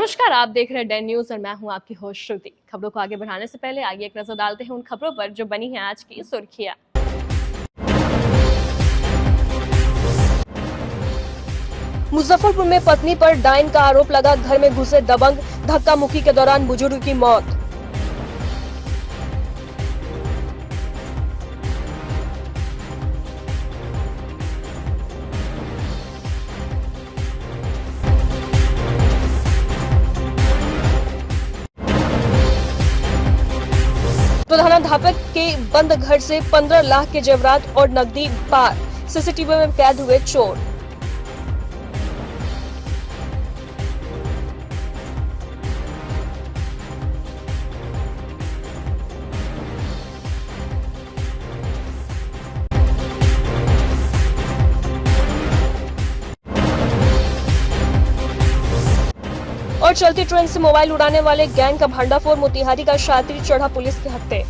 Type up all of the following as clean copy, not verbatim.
नमस्कार, आप देख रहे हैं डेन न्यूज और मैं हूं आपकी होस्ट श्रुति। खबरों को आगे बढ़ाने से पहले आइए एक नजर डालते हैं उन खबरों पर जो बनी हैं आज की सुर्खियां। मुजफ्फरपुर में पत्नी पर डाइन का आरोप लगा, घर में घुसे दबंग, धक्का मुक्की के दौरान बुजुर्ग की मौत। प्रधानाध्यापक के बंद घर से 15 लाख के जेवरात और नकदी पार, सीसीटीवी में कैद हुए चोर। और चलती ट्रेन से मोबाइल उड़ाने वाले गैंग का भंडाफोड़, मोतिहारी का शातिर चढ़ा पुलिस के हत्थे।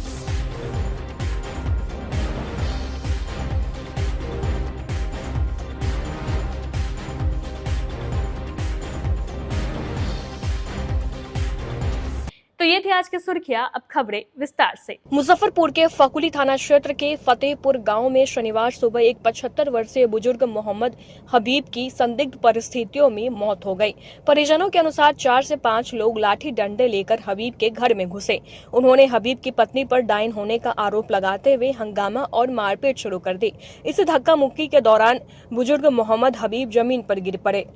तो ये थी आज की सुर्खियां। अब खबरें विस्तार से। मुजफ्फरपुर के फकुली थाना क्षेत्र के फतेहपुर गांव में शनिवार सुबह एक 75 वर्षीय बुजुर्ग मोहम्मद हबीब की संदिग्ध परिस्थितियों में मौत हो गई। परिजनों के अनुसार 4 से 5 लोग लाठी डंडे लेकर हबीब के घर में घुसे। उन्होंने हबीब की पत्नी पर डाइन होने का आरोप लगाते हुए हंगामा और मारपीट शुरू कर दी। इस धक्का मुक्की के दौरान बुजुर्ग मोहम्मद हबीब जमीन पर गिर पड़े,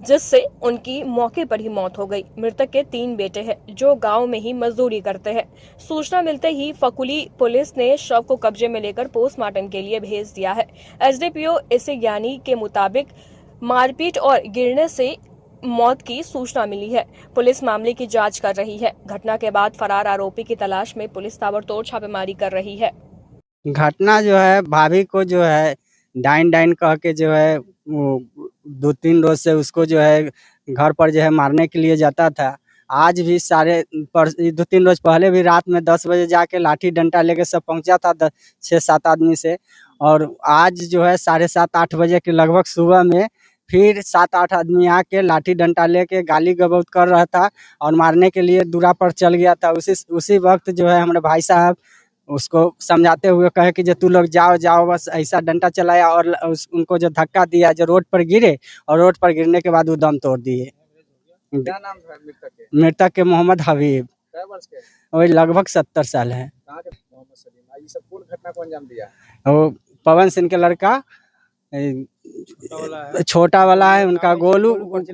जिससे उनकी मौके पर ही मौत हो गई। मृतक के 3 बेटे हैं जो गांव में ही मजदूरी करते हैं। सूचना मिलते ही फकुली पुलिस ने शव को कब्जे में लेकर पोस्टमार्टम के लिए भेज दिया है। एसडीपीओ इसे ज्ञानी के मुताबिक मारपीट और गिरने से मौत की सूचना मिली है। पुलिस मामले की जांच कर रही है। घटना के बाद फरार आरोपी की तलाश में पुलिस ताबड़तोड़ छापेमारी कर रही है। घटना जो है, भाभी को जो है डाइन डाइन कह के जो है 2-3 रोज से उसको जो है घर पर जो है मारने के लिए जाता था। आज भी 2-3 रोज पहले भी रात में 10 बजे जाके लाठी डंडा लेके सब पहुंचा था 6-7 आदमी से। और आज जो है 7:30-8 बजे के लगभग सुबह में फिर 7-8 आदमी आके लाठी डंडा लेके गाली गलौज कर रहा था और मारने के लिए दूरा पर चल गया था। उसी वक्त जो है हमारे भाई साहब उसको समझाते हुए कहे कि जो तू लोग जाओ जाओ, बस ऐसा डंडा चलाया और उनको जो धक्का दिया, जो रोड पर गिरे और रोड पर गिरने के बाद वो दम तोड़ दिए। क्या नाम था मृतक के? मृतक के मोहम्मद हबीब। क्या वर्ष के? वही लगभग 70 साल है। कहाँ के मोहम्मद सलीम? ये सब पूर्ण घटना को अंजाम दिया? वो पवन सिंह के लड़का छोटा वाला है, उनका गोलू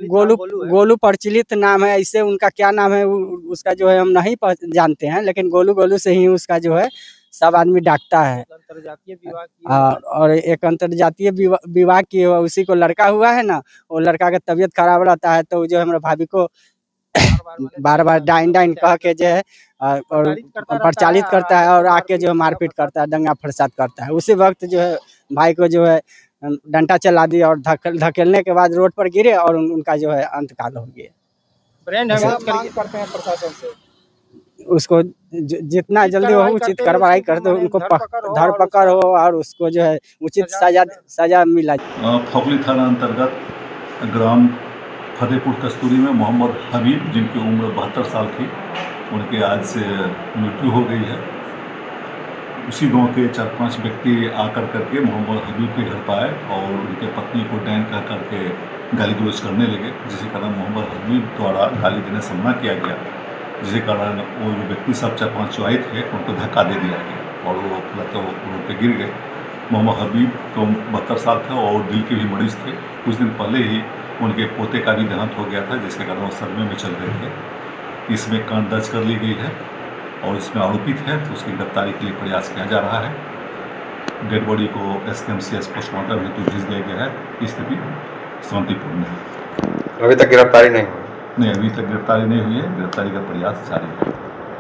गोलू गोलू प्रचलित नाम है। ऐसे उनका क्या नाम है उसका जो है हम नहीं जानते हैं, लेकिन गोलू गोलू से ही उसका जो है सब आदमी डांटता है। अंतरजातीय विवाह और एक अंतरजातीय विवाह की उसी को लड़का हुआ है ना, वो लड़का का तबीयत खराब रहता है तो जो हमारे भाभी को बार बार डाइन डाइन कह के जो है और प्रचालित करता है और आके जो है मारपीट करता है, दंगा फसाद करता है। उसी वक्त जो है भाई को जो है डंडा चला दिया और धकेलने के बाद रोड पर गिरे और उनका जो है अंतकाल हो गया। मांग करते हैं प्रशासन से? उसको जितना जल्दी हो उचित कार्रवाई कर दो, उनको धरपकड़ हो और उसको जो है उचित सजा मिला। फकुली थाना अंतर्गत ग्राम फतेहपुर कस्तूरी में मोहम्मद हबीब, जिनकी उम्र 72 साल थी, उनके आज से मृत्यु हो गई है। उसी गांव के 4-5 व्यक्ति आकर करके मोहम्मद हबीब के घर पर आए और उनके पत्नी को डैन कह करके गाली गलौज करने लगे, जिसके कारण मोहम्मद हबीब द्वारा गाली देने से मना किया गया, जिसके कारण वो जो व्यक्ति सब 4-5 जो आए थे उनको धक्का दे दिया गया और वो रोड पर गिर गए। मोहम्मद हबीब तो 72 साल था और दिल के भी मरीज थे। कुछ दिन पहले ही उनके पोते का भी देहांत हो गया था, जिसके कारण वो सदमे में चल रहे थे। इसमें कांड दर्ज कर ली गई है और इसमें आरोपित है तो उसकी गिरफ्तारी के लिए प्रयास किया जा रहा है। डेड बॉडी को SKMCH पोस्टमार्टम हेतु भेज दिया गया है। स्थिति शांतिपूर्ण है। अभी तक गिरफ्तारी नहीं हुई? नहीं, अभी तक गिरफ्तारी नहीं हुई है। गिरफ्तारी का प्रयास जारी है।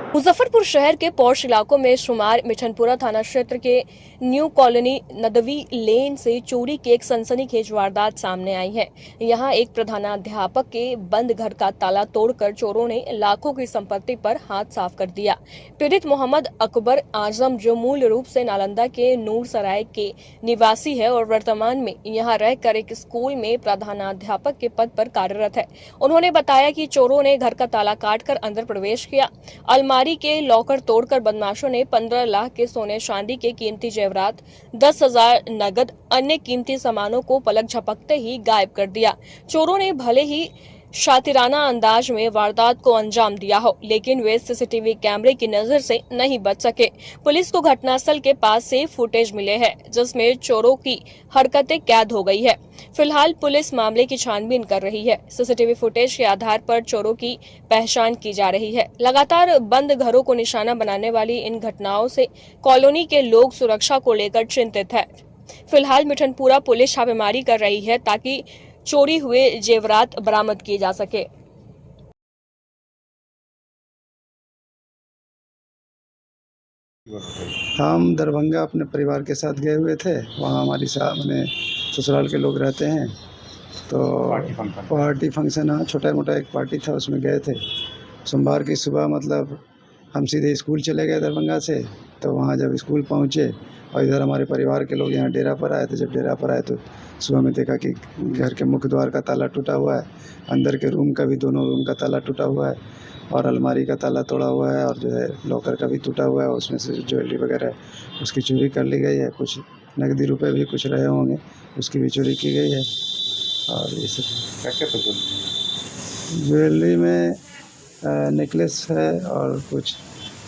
मुजफ्फरपुर शहर के पौष इलाकों में शुमार मिठनपुरा थाना क्षेत्र के न्यू कॉलोनी नदवी लेन से चोरी की एक सनसनीखेज वारदात सामने आई है। यहां एक प्रधानाध्यापक के बंद घर का ताला तोड़कर चोरों ने लाखों की संपत्ति पर हाथ साफ कर दिया। पीड़ित मोहम्मद अकबर आजम, जो मूल रूप से नालंदा के नूर सराय के निवासी है और वर्तमान में यहां रहकर एक स्कूल में प्रधानाध्यापक के पद पर कार्यरत है, उन्होंने बताया कि चोरों ने घर का ताला काटकर अंदर प्रवेश किया। अलमारी के लॉकर तोड़कर बदमाशों ने 15 लाख के सोने चांदी के कीमती जेवरात, 10,000 नगद, अन्य कीमती सामानों को पलक झपकते ही गायब कर दिया। चोरों ने भले ही शातिराना अंदाज में वारदात को अंजाम दिया हो, लेकिन वे सीसीटीवी कैमरे की नजर से नहीं बच सके। पुलिस को घटनास्थल के पास से फुटेज मिले हैं, जिसमें चोरों की हरकतें कैद हो गई है। फिलहाल पुलिस मामले की छानबीन कर रही है। सीसीटीवी फुटेज के आधार पर चोरों की पहचान की जा रही है। लगातार बंद घरों को निशाना बनाने वाली इन घटनाओं से कॉलोनी के लोग सुरक्षा को लेकर चिंतित है। फिलहाल मिठनपुरा पुलिस छापेमारी कर रही है ताकि चोरी हुए जेवरात बरामद किए जा सके। हम दरभंगा अपने परिवार के साथ गए हुए थे। वहाँ हमारी मैंने ससुराल के लोग रहते हैं, तो पार्टी फंक्शन, हाँ, छोटा मोटा एक पार्टी था, उसमें गए थे। सोमवार की सुबह मतलब हम सीधे स्कूल चले गए दरभंगा से। तो वहाँ जब स्कूल पहुँचे और इधर हमारे परिवार के लोग यहाँ डेरा पर आए थे। जब डेरा पर आए तो सुबह में देखा कि घर के मुख्य द्वार का ताला टूटा हुआ है, अंदर के रूम का भी, दोनों रूम का ताला टूटा हुआ है और अलमारी का ताला तोड़ा हुआ है और जो है लॉकर का भी टूटा हुआ है। उसमें से ज्वेलरी वगैरह उसकी चोरी कर ली गई है। कुछ नकदी रुपए भी कुछ रहे होंगे, उसकी भी चोरी की गई है। और ये सब ज्वेलरी में नेकलेस है और कुछ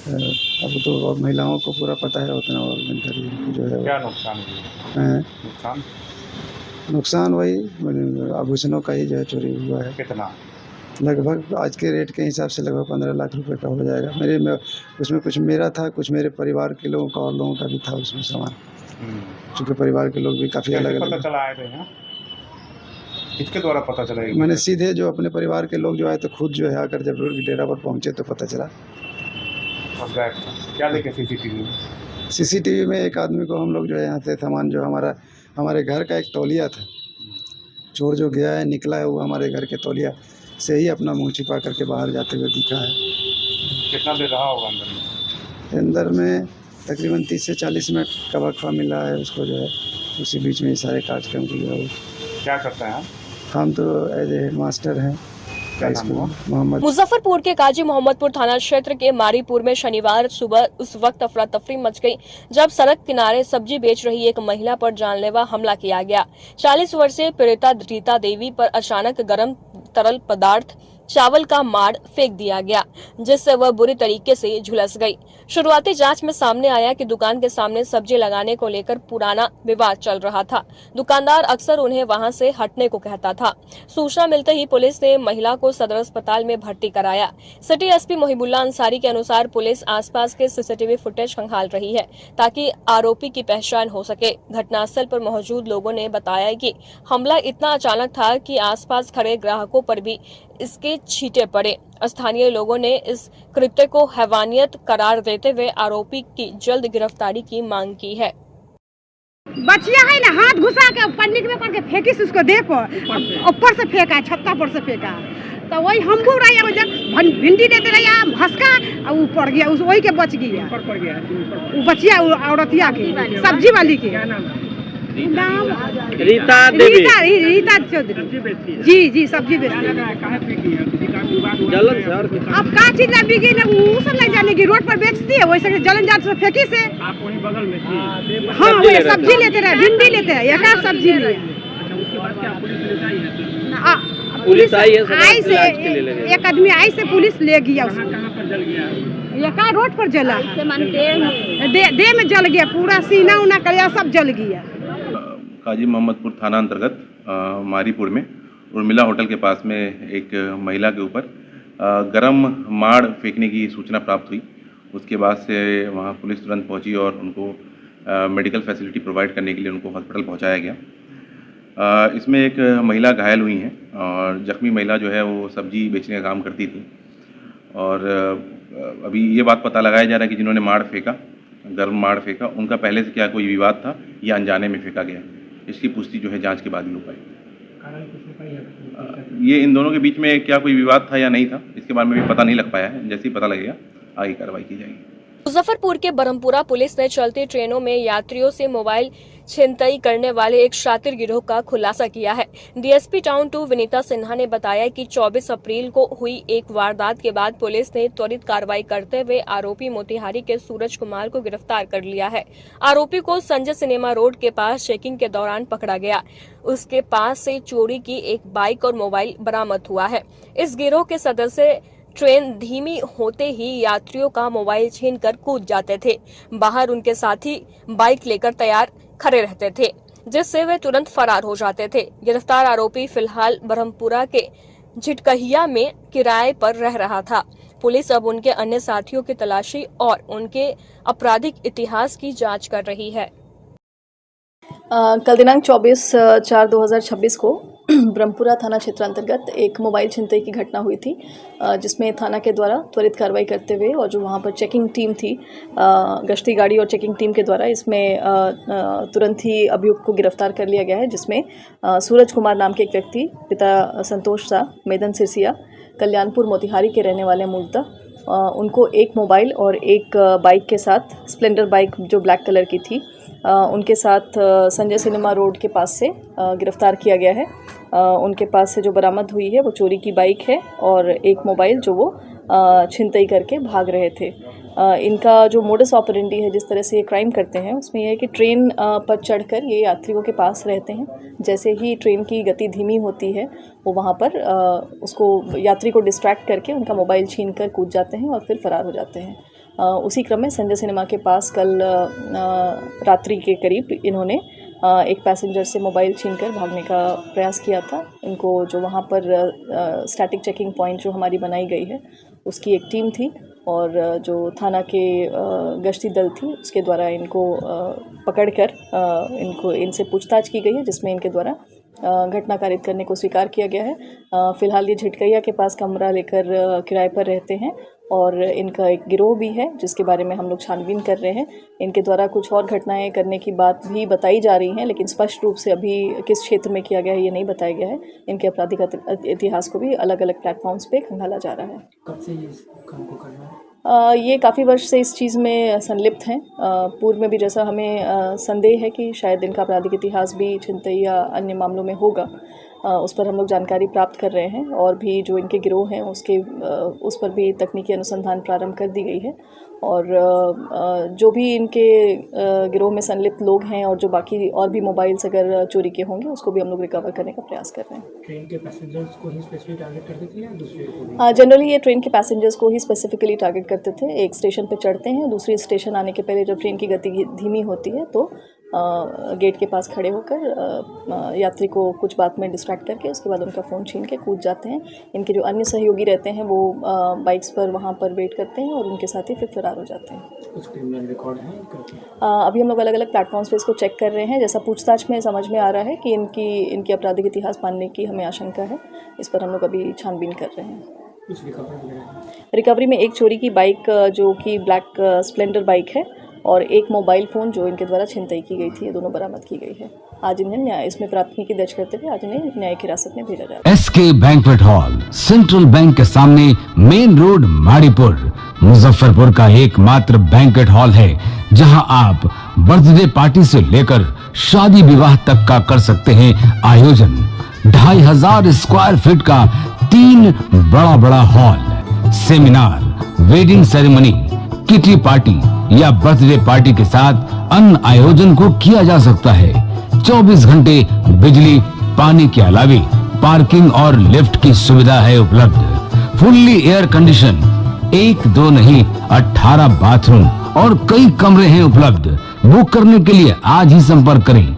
अब तो महिलाओं को पूरा पता है उतना, और जो है क्या नुकसान हुआ? नुकसान वही आभूषणों का ही जो है चोरी हुआ है। कितना? लगभग आज के रेट के हिसाब से लगभग 15 लाख रुपए का हो जाएगा। उसमें कुछ मेरा था, कुछ मेरे परिवार के लोगों का और लोगों का भी था उसमें सामान। चूँकि परिवार के लोग भी काफ़ी अलग पता चला आए थे यहाँ? किसके द्वारा पता चला? मैंने सीधे जो अपने परिवार के लोग जो आए तो खुद जो है आकर जब डेरा पर पहुँचे तो पता चला। क्या देखे सीसीटीवी में? सीसीटीवी में एक आदमी को हम लोग जो है यहाँ से सामान, जो हमारे घर का एक तौलिया था, चोर जो गया है निकला है वो हमारे घर के तौलिया से ही अपना मुंह छिपा करके बाहर जाते हुए दिखा है। कितना देर रहा होगा अंदर में? अंदर में तकरीबन 30 से 40 मिनट का वक्फा मिला है उसको, जो है उसी बीच में सारे कार्यक्रम किए। क्या करते हैं हम तो एज ए मास्टर हैं। मोहम्मद। मुजफ्फरपुर के काजी मोहम्मदपुर थाना क्षेत्र के मारीपुर में शनिवार सुबह उस वक्त अफरा तफरी मच गई जब सड़क किनारे सब्जी बेच रही एक महिला पर जानलेवा हमला किया गया। 40 वर्षीय पीड़िता रीता देवी पर अचानक गर्म तरल पदार्थ चावल का माड़ फेंक दिया गया, जिससे वह बुरी तरीके से झुलस गई। शुरुआती जांच में सामने आया कि दुकान के सामने सब्जी लगाने को लेकर पुराना विवाद चल रहा था। दुकानदार अक्सर उन्हें वहां से हटने को कहता था। सूचना मिलते ही पुलिस ने महिला को सदर अस्पताल में भर्ती कराया। सिटी एसपी मोहिबुल्ला अंसारी के अनुसार पुलिस आसपास के सीसीटीवी फुटेज खंगाल रही है ताकि आरोपी की पहचान हो सके। घटनास्थल पर मौजूद लोगों ने बताया कि हमला इतना अचानक था कि आसपास खड़े ग्राहकों पर भी इसके छींटे पड़े। स्थानीय लोगों ने इस कृत्य को हैवानियत करार देते हुए आरोपी की जल्द गिरफ्तारी की मांग की है। बचिया है ना, हाथ घुसा के पन्नी में करके फेंकी से उसको दे पर ऊपर से फेंका, छत्ता पर से फेंका, तो वही हम को रहा भिंडी देते रहा भसका और ऊपर गया, उस वही के बच गया। वो बचिया औरतिया की सब्जी वाली की नाम रीता देवी, रीता चौधरी। जी सब्जी बेचती है। अब का चीज ना बिकी ना वो सब नहीं जाने की, रोड पर बेचती है वैसे जलन जात से फेंकी से। आप वहीं बगल में थी? हाँ, वो सब्जी लेते रहे, भिंडी लेते रहे, एक सब्जी लिए। पुलिस आई से एक आदमी आई से पुलिस ले गया उसको। ये रोड पर जला, दे में जल गया, पूरा सीना उना कर सब जल गया। काजी मोहम्मदपुर थाना अंतर्गत मारीपुर में उर्मिला होटल के पास में एक महिला के ऊपर गरम माड़ फेंकने की सूचना प्राप्त हुई। उसके बाद से वहां पुलिस तुरंत पहुंची और उनको मेडिकल फैसिलिटी प्रोवाइड करने के लिए उनको हॉस्पिटल पहुंचाया गया। इसमें एक महिला घायल हुई हैं और जख्मी महिला जो है वो सब्जी बेचने का काम करती थी और अभी ये बात पता लगाया जा रहा है कि जिन्होंने माड़ फेंका, गर्म माड़ फेंका, उनका पहले से क्या कोई विवाद था या अनजाने में फेंका गया, इसकी पुष्टि जो है जांच के बाद ही हो पाएगी। ये इन दोनों के बीच में क्या कोई विवाद था या नहीं था, इसके बारे में भी पता नहीं लग पाया है। जैसे ही पता लगेगा आगे कार्रवाई की जाएगी। मुजफ्फरपुर के बरमपुरा पुलिस ने चलती ट्रेनों में यात्रियों से मोबाइल छिनतई करने वाले एक शातिर गिरोह का खुलासा किया है। डीएसपी टाउन 2 विनीता सिन्हा ने बताया कि 24 अप्रैल को हुई एक वारदात के बाद पुलिस ने त्वरित कार्रवाई करते हुए आरोपी मोतिहारी के सूरज कुमार को गिरफ्तार कर लिया है। आरोपी को संजय सिनेमा रोड के पास चेकिंग के दौरान पकड़ा गया। उसके पास से चोरी की एक बाइक और मोबाइल बरामद हुआ है। इस गिरोह के सदस्य ट्रेन धीमी होते ही यात्रियों का मोबाइल छीनकर कूद जाते थे। बाहर उनके साथी बाइक लेकर तैयार खड़े रहते थे, जिससे वे तुरंत फरार हो जाते थे। गिरफ्तार आरोपी फिलहाल ब्रह्मपुरा के झिटकहिया में किराए पर रह रहा था। पुलिस अब उनके अन्य साथियों की तलाशी और उनके आपराधिक इतिहास की जांच कर रही है। कल दिनांक 24/4/2026 को ब्रह्मपुरा थाना क्षेत्र अंतर्गत एक मोबाइल छिनतई की घटना हुई थी, जिसमें थाना के द्वारा त्वरित कार्रवाई करते हुए और जो वहां पर चेकिंग टीम थी, गश्ती गाड़ी और चेकिंग टीम के द्वारा इसमें तुरंत ही अभियुक्त को गिरफ्तार कर लिया गया है, जिसमें सूरज कुमार नाम के एक व्यक्ति, पिता संतोष शाह, मेदन सिरसिया, कल्याणपुर मोतिहारी के रहने वाले मूलतः, उनको एक मोबाइल और एक बाइक के साथ, स्प्लेंडर बाइक जो ब्लैक कलर की थी, उनके साथ संजय सिनेमा रोड के पास से गिरफ्तार किया गया है। उनके पास से जो बरामद हुई है वो चोरी की बाइक है और एक मोबाइल जो वो छिनतई करके भाग रहे थे। इनका जो मोडस ऑपरेंडी है, जिस तरह से ये क्राइम करते हैं, उसमें यह है कि ट्रेन पर चढ़कर ये यात्रियों के पास रहते हैं। जैसे ही ट्रेन की गति धीमी होती है, वो वहाँ पर उसको यात्री को डिस्ट्रैक्ट करके उनका मोबाइल छीन कर कूद जाते हैं और फिर फरार हो जाते हैं। उसी क्रम में संजय सिनेमा के पास कल रात्रि के करीब इन्होंने एक पैसेंजर से मोबाइल छीनकर भागने का प्रयास किया था। इनको जो वहाँ पर स्टैटिक चेकिंग पॉइंट जो हमारी बनाई गई है, उसकी एक टीम थी और जो थाना के गश्ती दल थी, उसके द्वारा इनको पकड़कर इनसे पूछताछ की गई है, जिसमें इनके द्वारा घटना कारित करने को स्वीकार किया गया है। फिलहाल ये झिटकैया के पास कमरा लेकर किराए पर रहते हैं और इनका एक गिरोह भी है, जिसके बारे में हम लोग छानबीन कर रहे हैं। इनके द्वारा कुछ और घटनाएं करने की बात भी बताई जा रही हैं, लेकिन स्पष्ट रूप से अभी किस क्षेत्र में किया गया है ये नहीं बताया गया है। इनके आपराधिक इतिहास को भी अलग अलग प्लेटफॉर्म्स पे खंगाला जा रहा है। कब से ये काम को कर रहा है? ये काफ़ी वर्ष से इस चीज़ में संलिप्त हैं। पूर्व में भी जैसा हमें संदेह है कि शायद इनका आपराधिक इतिहास भी छिनतई या अन्य मामलों में होगा, उस पर हम लोग जानकारी प्राप्त कर रहे हैं और भी जो इनके गिरोह हैं उस पर भी तकनीकी अनुसंधान प्रारंभ कर दी गई है। और जो भी इनके गिरोह में संलिप्त लोग हैं और जो बाकी और भी मोबाइल्स अगर चोरी के होंगे, उसको भी हम लोग रिकवर करने का प्रयास कर रहे हैं। ट्रेन के पैसेंजर्स को ही स्पेसिफिक टारगेट करते थे या दूसरे को? जनरली ये ट्रेन के पैसेंजर्स को ही स्पेसिफिकली टारगेट करते थे। एक स्टेशन पे चढ़ते हैं, दूसरी स्टेशन आने के पहले जब ट्रेन की गति धीमी होती है तो गेट के पास खड़े होकर यात्री को कुछ बात में डिस्ट्रैक्ट करके उसके बाद उनका फ़ोन छीन के कूद जाते हैं। इनके जो अन्य सहयोगी रहते हैं वो बाइक्स पर वहाँ पर वेट करते हैं और उनके साथ ही फिर फरार हो जाते हैं। कुछ क्रिमिनल रिकॉर्ड है? अभी हम लोग अलग अलग प्लेटफॉर्म्स पे इसको चेक कर रहे हैं। जैसा पूछताछ में समझ में आ रहा है कि इनकी आपराधिक इतिहास मानने की हमें आशंका है। इस पर हम लोग अभी छानबीन कर रहे हैं। कुछ रिकवरी में एक चोरी की बाइक जो कि ब्लैक स्प्लेंडर बाइक है और एक मोबाइल फ़ोन जो इनके द्वारा छिनतई की गई थी, ये दोनों बरामद की गई है। आज इन्हें इसमें प्राथमिकी दर्ज करते हुए आज इन्हें न्यायिक हिरासत में भेजा जाएगा। SK banquet hall, central bank के सामने, मेन रोड, माड़ीपुर, मुजफ्फरपुर का एकमात्र बैंक्वेट हॉल है जहां आप बर्थडे पार्टी से लेकर शादी विवाह तक का कर सकते हैं आयोजन। 2500 स्क्वायर फीट का 3 बड़ा hall, seminar, wedding ceremony, kitty party या बर्थडे पार्टी के साथ अन्य आयोजन को किया जा सकता है। 24 घंटे बिजली पानी के अलावे पार्किंग और लिफ्ट की सुविधा है उपलब्ध। फुल्ली एयर कंडीशन, 1 2 नहीं 18 बाथरूम और कई कमरे हैं उपलब्ध। बुक करने के लिए आज ही संपर्क करें।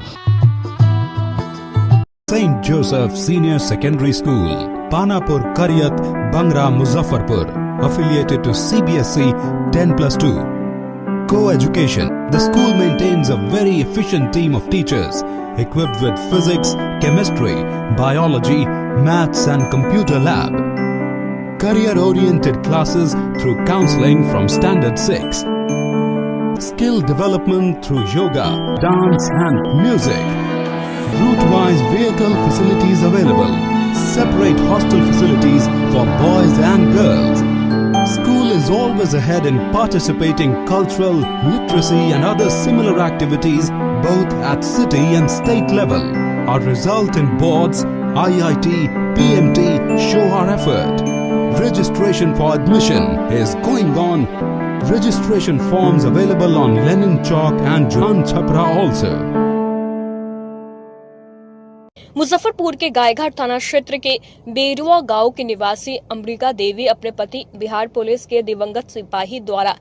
Saint Joseph senior secondary school, Panapur, Kariyat, Bangra, Muzaffarpur, affiliated to CBSE 10+2. Co-education. The school maintains a very efficient team of teachers equipped with physics, chemistry, biology, maths and computer lab. career-oriented classes through counseling from Standard 6, skill development through yoga, dance and music, route-wise vehicle facilities available, separate hostel facilities for boys and girls. School is always ahead in participating cultural, literacy and other similar activities both at city and state level. Our result in boards, IIT, PMT show our effort. Registration for admission is going on. Registration forms available on Lenin Chowk and Jahan Chhapra also. Muzaffarpur के गायघाट थाना क्षेत्र के बेरुआ गांव की निवासी अम्बिका देवी अपने पति Bihar police के दिवंगत सिपाही द्वारा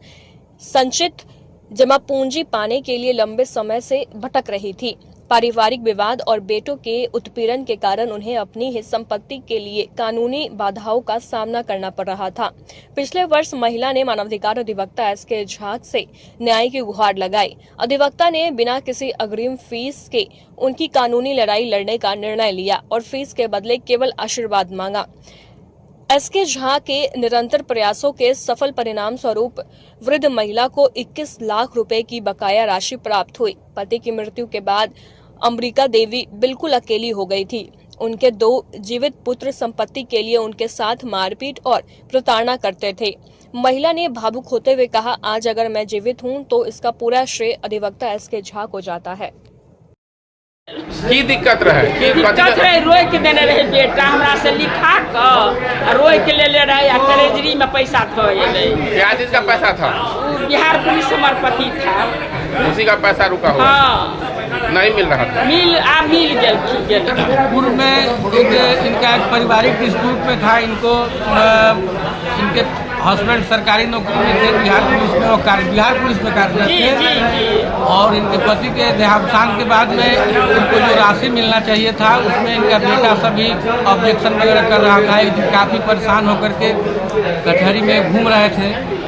संचित जमा पूंजी पाने के लिए लंबे समय से भटक रही थी। पारिवारिक विवाद और बेटों के उत्पीड़न के कारण उन्हें अपनी ही संपत्ति के लिए कानूनी बाधाओं का सामना करना पड़ रहा था। पिछले वर्ष महिला ने मानवाधिकार अधिवक्ता एसके झा से न्याय की गुहार लगाई। अधिवक्ता ने बिना किसी अग्रिम फीस के उनकी कानूनी लड़ाई लड़ने का निर्णय लिया और फीस के बदले केवल आशीर्वाद मांगा। एसके झा के निरंतर प्रयासों के सफल परिणाम स्वरूप वृद्ध महिला को 21 लाख रुपए की बकाया राशि प्राप्त हुई। पति की मृत्यु के बाद अम्बिका देवी बिल्कुल अकेली हो गई थी। उनके 2 जीवित पुत्र संपत्ति के लिए उनके साथ मारपीट और प्रताड़ना करते थे। महिला ने भावुक होते हुए कहा, आज अगर मैं जीवित हूं तो इसका पूरा श्रेय अधिवक्ता एसके झा को जाता है। की दिक्कत रहे? दिक्कत रहे, रोए के देने रहे बेटा हमरा से लिखा कर रोए के ले रहे आ ट्रेजरी में पैसा था। क्या चीज का पैसा था? बिहार पुलिस समर्पति था, उसी का पैसा रुका हुआ। हाँ नहीं मिल रहा था। मिल गया। पूर्व में इनका एक पारिवारिक डिस्प्यूट में था। इनको इनके हस्बैंड सरकारी नौकरी में थे, बिहार पुलिस में, बिहार पुलिस में कार्यरत थे। और इनके पति के देहावसान के बाद में इनको जो राशि मिलना चाहिए था उसमें इनका बेटा सभी ऑब्जेक्शन वगैरह कर रहा था। एक दिन काफ़ी परेशान होकर के कचहरी में घूम रहे थे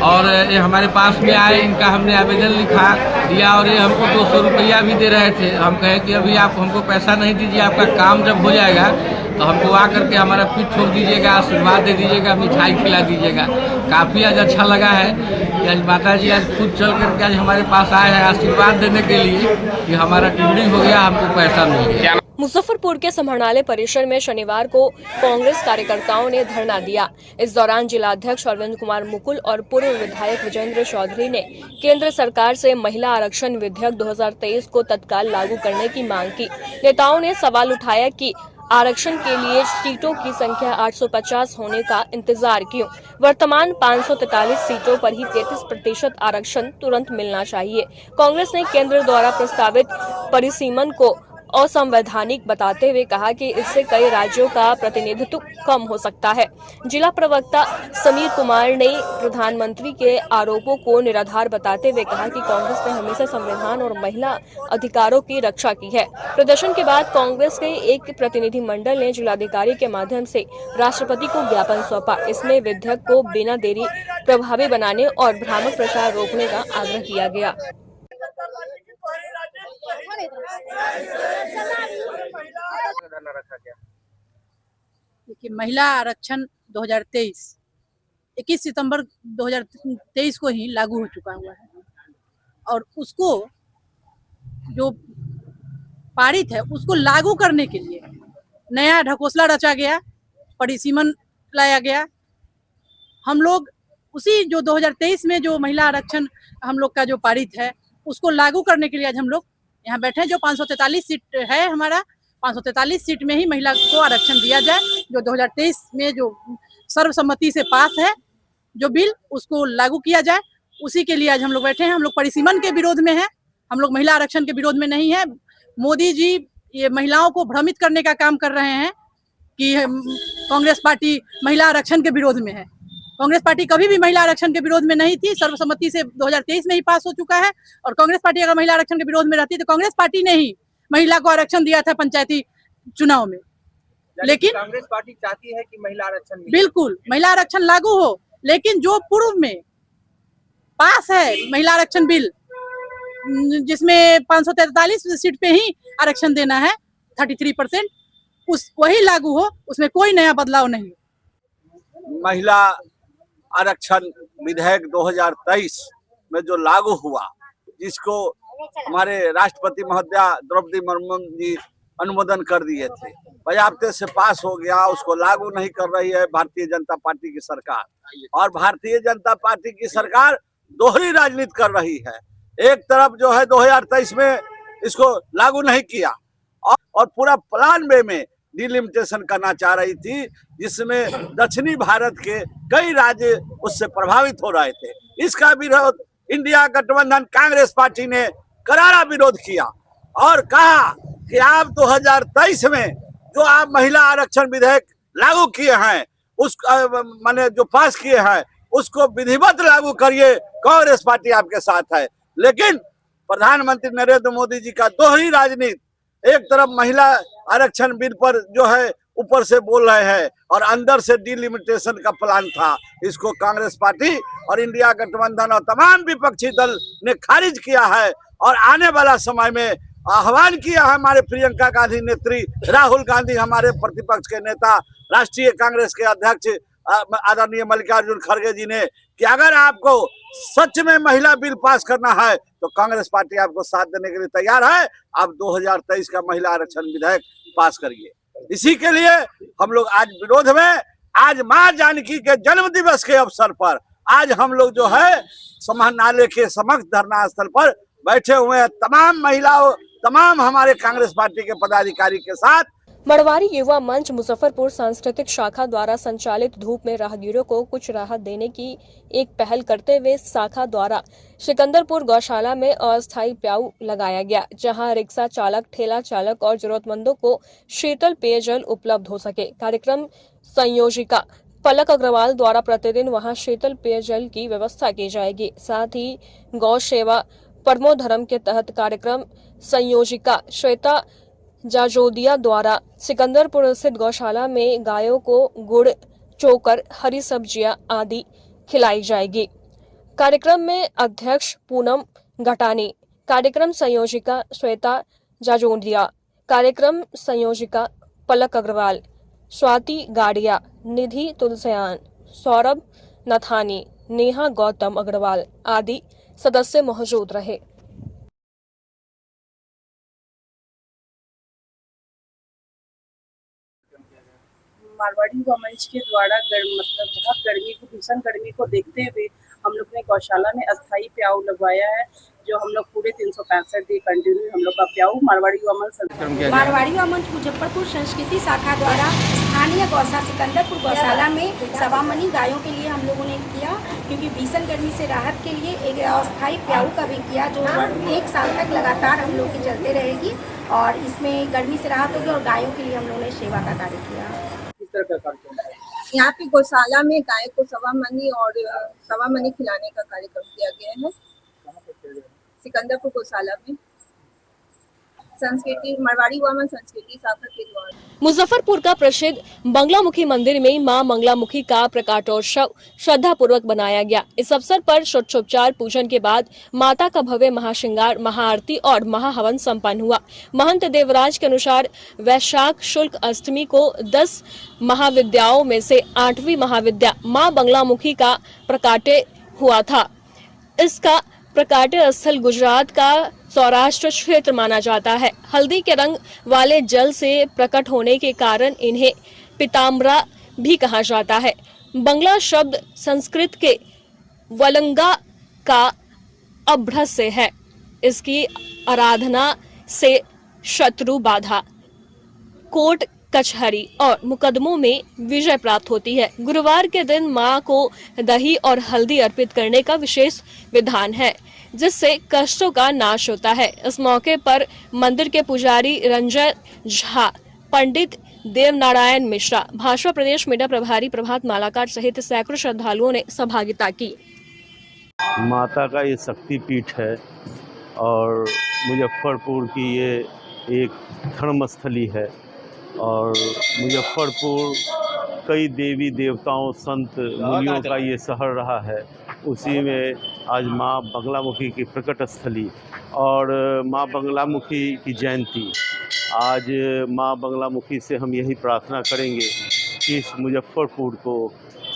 और ये हमारे पास में आए। इनका हमने आवेदन लिखा दिया और ये हमको 200 रुपया भी दे रहे थे। हम कहे कि अभी आप हमको पैसा नहीं दीजिए, आपका काम जब हो जाएगा तो हमको आ करके हमारा पीठ ठोक दीजिएगा, आशीर्वाद दे दीजिएगा, मिठाई खिला दीजिएगा। काफ़ी आज अच्छा लगा है कि आज माता जी आज खुद चल करके आज हमारे पास आए हैं आशीर्वाद देने के लिए कि हमारा ड्यूटी हो गया, हमको पैसा मिल गया। मुजफ्फरपुर के समाहरणालय परिसर में शनिवार को कांग्रेस कार्यकर्ताओं ने धरना दिया। इस दौरान जिलाध्यक्ष अरविंद कुमार मुकुल और पूर्व विधायक विजेंद्र चौधरी ने केंद्र सरकार से महिला आरक्षण विधेयक 2023 को तत्काल लागू करने की मांग की। नेताओं ने सवाल उठाया कि आरक्षण के लिए सीटों की संख्या 850 होने का इंतजार क्यों? वर्तमान 543 सीटों पर ही 33% आरक्षण तुरंत मिलना चाहिए। कांग्रेस ने केंद्र द्वारा प्रस्तावित परिसीमन को असंवैधानिक बताते हुए कहा कि इससे कई राज्यों का प्रतिनिधित्व कम हो सकता है। जिला प्रवक्ता समीर कुमार ने प्रधानमंत्री के आरोपों को निराधार बताते हुए कहा कि कांग्रेस ने हमेशा संविधान और महिला अधिकारों की रक्षा की है। प्रदर्शन के बाद कांग्रेस के एक प्रतिनिधिमंडल ने जिलाधिकारी के माध्यम से राष्ट्रपति को ज्ञापन सौंपा। इसमें विधेयक को बिना देरी प्रभावी बनाने और भ्रामक प्रचार रोकने का आग्रह किया गया। देखिए, महिला आरक्षण 2023 21 सितंबर 2023 को ही लागू हो चुका हुआ है और उसको जो पारित है उसको लागू करने के लिए नया ढकोसला रचा गया, परिसीमन लाया गया। हम लोग उसी जो 2023 में जो महिला आरक्षण हम लोग का जो पारित है उसको लागू करने के लिए आज हम लोग यहाँ बैठे हैं। जो 543 सीट है हमारा, 543 सीट में ही महिला को आरक्षण दिया जाए। जो 2023 में जो सर्वसम्मति से पास है जो बिल, उसको लागू किया जाए, उसी के लिए आज हम लोग बैठे हैं। हम लोग परिसीमन के विरोध में हैं, हम लोग महिला आरक्षण के विरोध में नहीं है। मोदी जी ये महिलाओं को भ्रमित करने का काम कर रहे हैं कि कांग्रेस पार्टी महिला आरक्षण के विरोध में है। कांग्रेस पार्टी कभी भी महिला आरक्षण के विरोध में नहीं थी, सर्वसम्मति से 2023 में ही पास हो चुका है। और कांग्रेस पार्टी अगर महिला आरक्षण के विरोध में रहती तो कांग्रेस पार्टी ने ही महिला को आरक्षण दिया था पंचायती चुनाव में। लेकिन कांग्रेस पार्टी चाहती है कि महिला आरक्षण बिल्कुल महिला आरक्षण लागू हो, लेकिन जो पूर्व में पास है महिला आरक्षण बिल जिसमें 543 सीट पे ही आरक्षण देना है 33%, उस वही लागू हो, उसमें कोई नया बदलाव नहीं। महिला आरक्षण विधेयक 2023 में जो लागू हुआ, जिसको हमारे राष्ट्रपति महोदया द्रौपदी मुर्मू जी अनुमोदन कर दिए थे, बजाबते से पास हो गया, उसको लागू नहीं कर रही है भारतीय जनता पार्टी की सरकार। और भारतीय जनता पार्टी की सरकार दोहरी राजनीति कर रही है। एक तरफ जो है 2023 में इसको लागू नहीं किया और पूरा प्लान बे में डिलिमिटेशन करना चाह रही थी, जिसमें दक्षिणी भारत के कई राज्य उससे प्रभावित हो रहे थे। इसका विरोध इंडिया गठबंधन कांग्रेस पार्टी ने करारा विरोध किया और कहा कि आप 2023 में जो आप महिला आरक्षण विधेयक लागू किए हैं, उस माने जो पास किए हैं, उसको विधिवत लागू करिए, कांग्रेस पार्टी आपके साथ है। लेकिन प्रधानमंत्री नरेंद्र मोदी जी का दोहरी राजनीति, एक तरफ महिला आरक्षण बिल पर जो है ऊपर से बोल रहे हैं और अंदर से डिलिमिटेशन का प्लान था, इसको कांग्रेस पार्टी और इंडिया गठबंधन और तमाम विपक्षी दल ने खारिज किया है। और आने वाला समय में आह्वान किया है हमारे प्रियंका गांधी नेत्री राहुल गांधी, हमारे प्रतिपक्ष के नेता, राष्ट्रीय कांग्रेस के अध्यक्ष आदरणीय मल्लिकार्जुन खड़गे जी ने, कि अगर आपको सच में महिला बिल पास करना है तो कांग्रेस पार्टी आपको साथ देने के लिए तैयार है। आप 2023 का महिला आरक्षण विधेयक पास करिए। इसी के लिए हम लोग आज विरोध में, आज मां जानकी के जन्म दिवस के अवसर पर आज हम लोग जो है समाहरणालय के समक्ष धरना स्थल पर बैठे हुए हैं, तमाम महिलाओं, तमाम हमारे कांग्रेस पार्टी के पदाधिकारी के साथ। मड़वारी युवा मंच मुजफ्फरपुर सांस्कृतिक शाखा द्वारा संचालित धूप में राहगीरों को कुछ राहत देने की एक पहल करते हुए शाखा द्वारा सिकंदरपुर गौशाला में अस्थायी प्याऊ लगाया गया, जहां रिक्शा चालक, ठेला चालक और जरूरतमंदों को शीतल पेयजल उपलब्ध हो सके। कार्यक्रम संयोजिका पलक अग्रवाल द्वारा प्रतिदिन वहां शीतल पेयजल की व्यवस्था की जाएगी। साथ ही गौ सेवा परमो धर्म के तहत कार्यक्रम संयोजिका श्वेता जाजोदिया द्वारा सिकंदरपुर स्थित गौशाला में गायों को गुड़, चोकर, हरी सब्जियां आदि खिलाई जाएगी। कार्यक्रम में अध्यक्ष पूनम घटानी, कार्यक्रम संयोजिका श्वेता जाजोदिया, कार्यक्रम संयोजिका पलक अग्रवाल, स्वाति गाड़िया, निधि तुलसियान, सौरभ नथानी, नेहा गौतम अग्रवाल आदि सदस्य मौजूद रहे। मारवाड़ी युवा मंच के द्वारा मतलब बहुत गर्मी को, भीषण गर्मी को देखते हुए हम लोग ने गौशाला में अस्थायी प्याऊ लगवाया है, जो हम लोग पूरे 365 दिन कंटिन्यू हम लोग का प्याऊ मारवाड़ी युवा मंच मुजफ्फरपुर संस्कृति शाखा द्वारा स्थानीय गौशाला सिकंदरपुर गौशाला में सवामनी गायों के लिए हम लोगों ने किया, क्योंकि भीषण गर्मी से राहत के लिए एक अस्थायी प्याऊ का भी किया, जो 1 साल तक लगातार हम लोग की चलते रहेगी और इसमें गर्मी से राहत होगी और गायों के लिए हम लोगों ने सेवा का कार्य किया। यहाँ पे गौशाला में गाय को सवा मनी खिलाने का कार्यक्रम किया गया है सिकंदरपुर गौशाला में संस्कृति मारवाड़ी युवा मंच संस्कृति शाखा के द्वारा। मुजफ्फरपुर का प्रसिद्ध बंगलामुखी मंदिर में मां बंगलामुखी का प्रकाटोत्सव श्रद्धा पूर्वक बनाया गया। इस अवसर पर षोडशोपचार पूजन के बाद माता का भव्य महाश्रृंगार, महाआरती और महाहवन संपन्न हुआ। महंत देवराज के अनुसार वैशाख शुक्ल अष्टमी को 10 महाविद्याओं में से 8वीं महाविद्या मां बंगलामुखी का प्रकाट्य हुआ था। इसका प्रकाट्य स्थल गुजरात का सौराष्ट्र क्षेत्र माना जाता है। हल्दी के रंग वाले जल से प्रकट होने के कारण इन्हें पीताम्बरा भी कहा जाता है। बंगला शब्द संस्कृत के वलंगा का अभ्रस्य है। इसकी आराधना से शत्रु बाधा, कोर्ट कचहरी और मुकदमों में विजय प्राप्त होती है। गुरुवार के दिन मां को दही और हल्दी अर्पित करने का विशेष विधान है, जिससे कष्टों का नाश होता है। इस मौके पर मंदिर के पुजारी रंजन झा, पंडित देवनारायण मिश्रा, भाजपा प्रदेश मीडिया प्रभारी प्रभात मालाकार सहित सैकड़ों श्रद्धालुओं ने सहभागिता की। माता का ये शक्तिपीठ है और मुजफ्फरपुर की ये एक धर्मस्थली है और मुजफ्फरपुर कई देवी देवताओं, संत मुनियों का ये शहर रहा है। उसी में आज माँ बंगलामुखी की प्रकट स्थली और माँ बंगलामुखी की जयंती। आज माँ बंगलामुखी से हम यही प्रार्थना करेंगे कि इस मुजफ्फरपुर को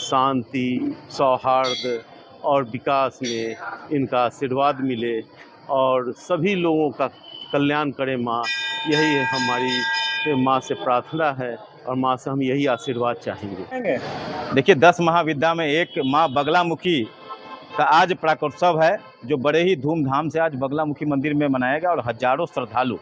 शांति, सौहार्द और विकास में इनका आशीर्वाद मिले और सभी लोगों का कल्याण करे माँ, यही हमारी माँ से प्रार्थना है और माँ से हम यही आशीर्वाद चाहेंगे। देखिए 10 महाविद्या में एक माँ बगलामुखी का आज प्राकोत्सव है, जो बड़े ही धूमधाम से आज बगलामुखी मंदिर में मनाया गया और हजारों श्रद्धालु,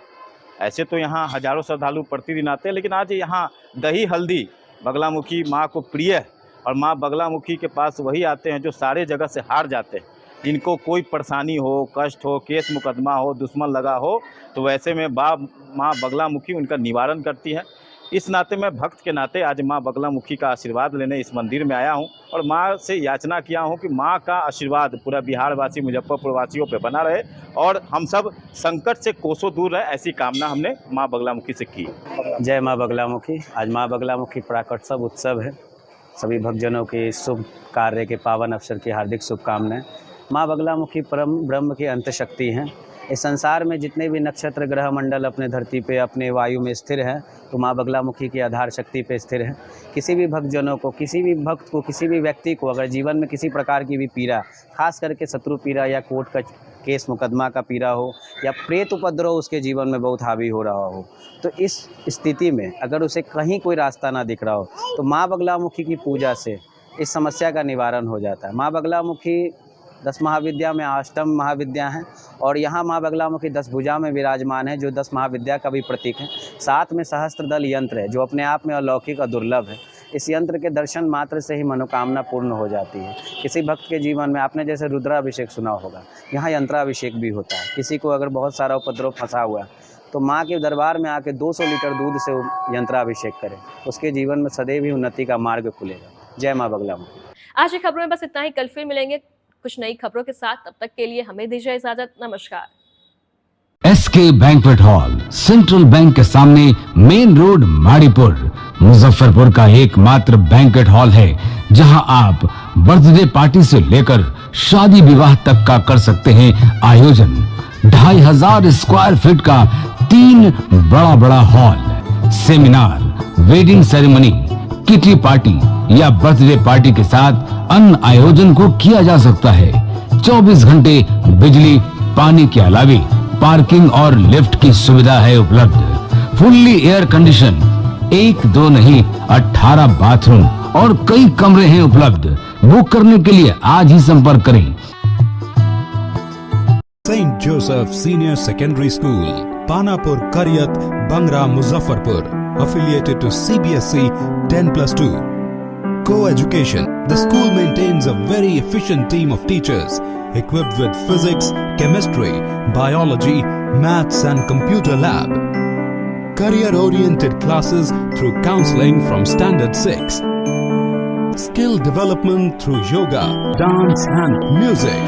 ऐसे तो यहाँ हजारों श्रद्धालु प्रतिदिन आते हैं, लेकिन आज यहाँ दही हल्दी बगलामुखी माँ को प्रिय है और माँ बगलामुखी के पास वही आते हैं जो सारे जगह से हार जाते हैं, जिनको कोई परेशानी हो, कष्ट हो, केस मुकदमा हो, दुश्मन लगा हो, तो वैसे में माँ बगलामुखी उनका निवारण करती है। इस नाते मैं भक्त के नाते आज माँ बगलामुखी का आशीर्वाद लेने इस मंदिर में आया हूँ और माँ से याचना किया हूँ कि माँ का आशीर्वाद पूरा बिहार वासी, मुजफ्फरपुर वासियों पे बना रहे और हम सब संकट से कोसों दूर रहे, ऐसी कामना हमने माँ बगलामुखी से की। जय माँ बगलामुखी। आज माँ बगलामुखी प्राकोत्सव उत्सव है। सभी भक्तजनों के शुभ कार्य के पावन अवसर की हार्दिक शुभकामनाएं। माँ बगलामुखी परम ब्रह्म की अंत शक्ति हैं। इस संसार में जितने भी नक्षत्र ग्रह मंडल अपने धरती पे अपने वायु में स्थिर हैं, तो माँ बगलामुखी की आधार शक्ति पे स्थिर है। किसी भी भक्तजनों को, किसी भी भक्त को, किसी भी व्यक्ति को अगर जीवन में किसी प्रकार की भी पीड़ा, खास करके शत्रु पीड़ा या कोर्ट का केस मुकदमा का पीड़ा हो या प्रेत उपद्रव उसके जीवन में बहुत हावी हो रहा हो, तो इस स्थिति में अगर उसे कहीं कोई रास्ता ना दिख रहा हो, तो माँ बगलामुखी की पूजा से इस समस्या का निवारण हो जाता है। माँ बगलामुखी 10 महाविद्या में 8वीं महाविद्या हैं और यहाँ माँ बगलामुखी 10 भुजा में विराजमान है, जो 10 महाविद्या का भी प्रतीक है। साथ में सहस्त्रदल यंत्र है, जो अपने आप में अलौकिक और दुर्लभ है। इस यंत्र के दर्शन मात्र से ही मनोकामना पूर्ण हो जाती है। किसी भक्त के जीवन में आपने जैसे रुद्राभिषेक सुना होगा, यहाँ यंत्राभिषेक भी होता है। किसी को अगर बहुत सारा उपद्रव फंसा हुआ है, तो माँ के दरबार में आके 200 लीटर दूध से यंत्राभिषेक करें, उसके जीवन में सदैव ही उन्नति का मार्ग खुलेगा। जय माँ बगलामुखी। आज की खबरों में बस इतना ही। कल फिर मिलेंगे कुछ नई खबरों के साथ। तब तक के लिए हमें दीजिए इजाजत। नमस्कार। SK banquet hall central bank के सामने, मेन रोड, माड़ीपुर, मुजफ्फरपुर का एकमात्र बैंक्वेट हॉल है जहां आप बर्थडे पार्टी से लेकर शादी विवाह तक का कर सकते हैं आयोजन। 2500 स्क्वायर फीट का 3 बड़ा hall, seminar, wedding ceremony, kitty party या बर्थडे पार्टी के साथ अन्य आयोजन को किया जा सकता है। 24 घंटे बिजली पानी के अलावे पार्किंग और लिफ्ट की सुविधा है उपलब्ध। फुल्ली एयर कंडीशन, 1 2 नहीं 18 बाथरूम और कई कमरे हैं उपलब्ध। बुक करने के लिए आज ही संपर्क करें। Saint Joseph senior secondary school, Panapur, Kariyat, Bangra, Muzaffarpur, affiliated to CBSE 10+2. Co-education. The school maintains a very efficient team of teachers equipped with physics, chemistry, biology, maths and computer lab. Career-oriented classes through counseling from Standard 6. Skill development through yoga, dance and music.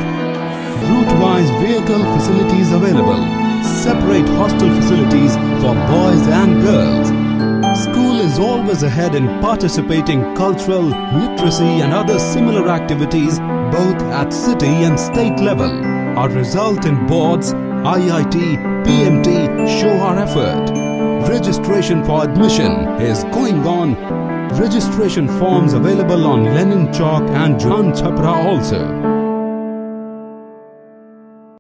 Route-wise vehicle facilities available. Separate hostel facilities for boys and girls. School is always ahead in participating cultural, literacy and other similar activities both at city and state level. Our result in boards, IIT, PMT show our effort. Registration for admission is going on. Registration forms available on Lenin Chalk and John Chhapra also.